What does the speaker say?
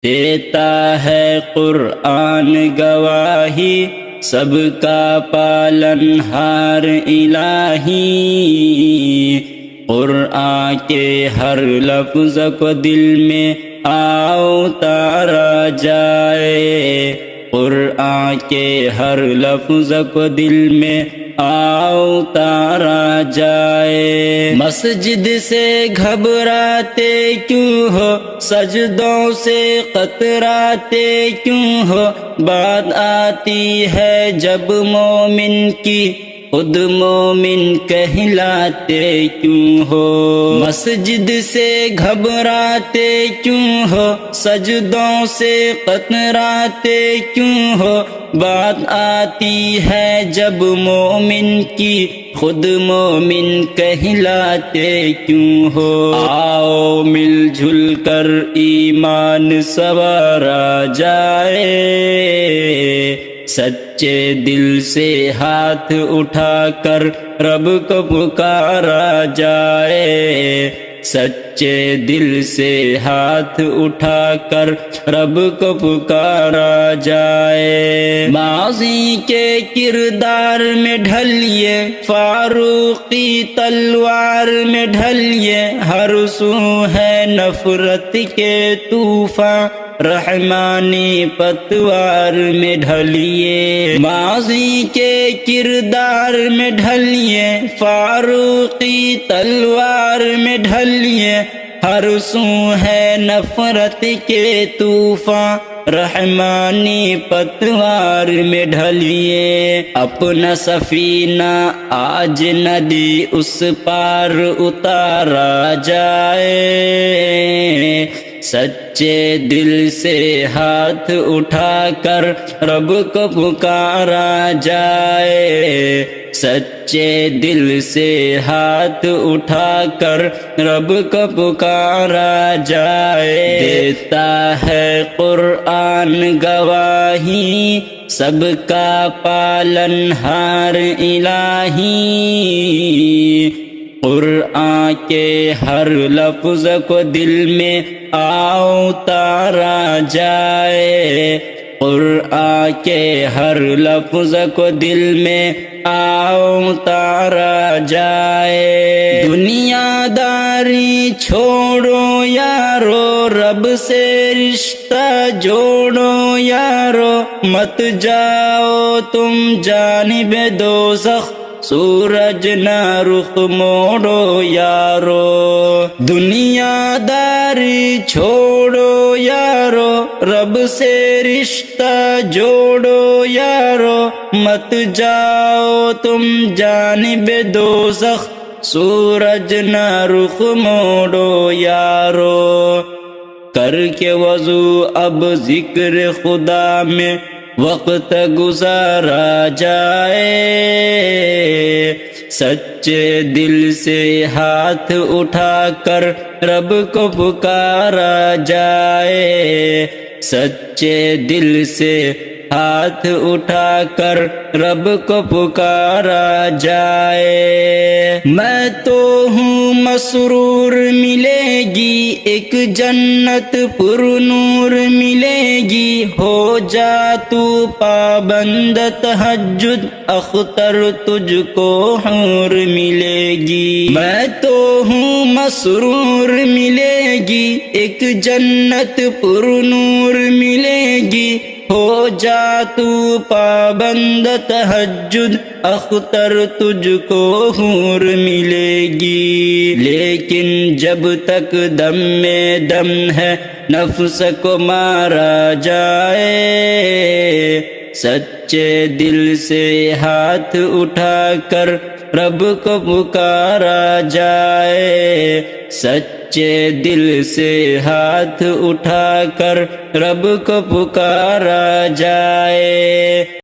دیتا ہے قرآن گواہی، سب کا پالنہار الہی۔ قرآن کے ہر لفظ کو دل میں آؤ اتارا جائے، قرآن کے ہر لفظ کو دل میں آؤ اتارا جائے۔ مسجد سے گھبراتے کیوں ہو، سجدوں سے قطراتے کیوں ہو، بات آتی ہے جب مومن کی، خود مومن کہلاتے کیوں ہو۔ مسجد سے گھبراتے کیوں ہو، سجدوں سے قطراتے کیوں ہو، بات آتی ہے جب مومن کی، خود مومن کہلاتے کیوں ہو۔ آؤ مل جل کر ایمان سنوارا جائے، سچے دل سے ہاتھ اٹھا کر رب کو پکارا جائے، سچے دل سے ہاتھ اٹھا کر رب کو پکارا جائے۔ ماضی کے کردار میں ڈھلیے، فاروقی تلوار میں ڈھلیے، ہر سو ہے نفرت کے طوفان، رحمانی پتوار میں ڈھلیے۔ ماضی کے کردار میں ڈھلیے، فاروقی تلوار میں ڈھلیے، ہر سو ہے نفرت کے طوفان، رحمانی پتوار میں ڈھلیے۔ اپنا سفینہ آج ندی اس پار اتارا جائے، سچے دل سے ہاتھ اٹھا کر رب کو پکارا جائے، سچے دل سے ہاتھ اٹھا کر رب کو پکارا جائے۔ دیتا ہے قرآن گواہی، سب کا پالنہار الہی۔ قرآن کے ہر لفظ کو دل میں آؤ اتارا جائے، قرآن کے ہر لفظ کو دل میں آؤ اتارا جائے۔ دنیا داری چھوڑو یارو، رب سے رشتہ جوڑو یارو، مت جاؤ تم جانب دوزخ، سورج نہ رخ موڑو یارو۔ دنیا داری چھوڑو یارو، رب سے رشتہ جوڑو یارو، مت جاؤ تم جانب دوزخ، سورج نہ رخ موڑو یارو۔ کر کے وضو اب ذکر خدا میں وقت گزارا جائے، سچے دل سے ہاتھ اٹھا کر رب کو پکارا جائے، سچے دل سے ہاتھ اٹھا کر رب کو پکارا جائے۔ میں تو ہوں مسرور ملے گی ایک جنت پر نور ملے گی، ہو جا تو پابند تہجد اختر تجھ کو حور ملے گی۔ میں تو ہوں مسرور ملے گی ایک جنت پر نور ملے گی، ہو جا تو پابند تہجد اختر تجھ کو حور ملے گی۔ لیکن جب تک دم میں دم ہے نفس کو مارا جائے، سچے دل سے ہاتھ اٹھا کر رب کو پکارا جائے، سچے دل سے ہاتھ اٹھا کر رب کو پکارا جائے۔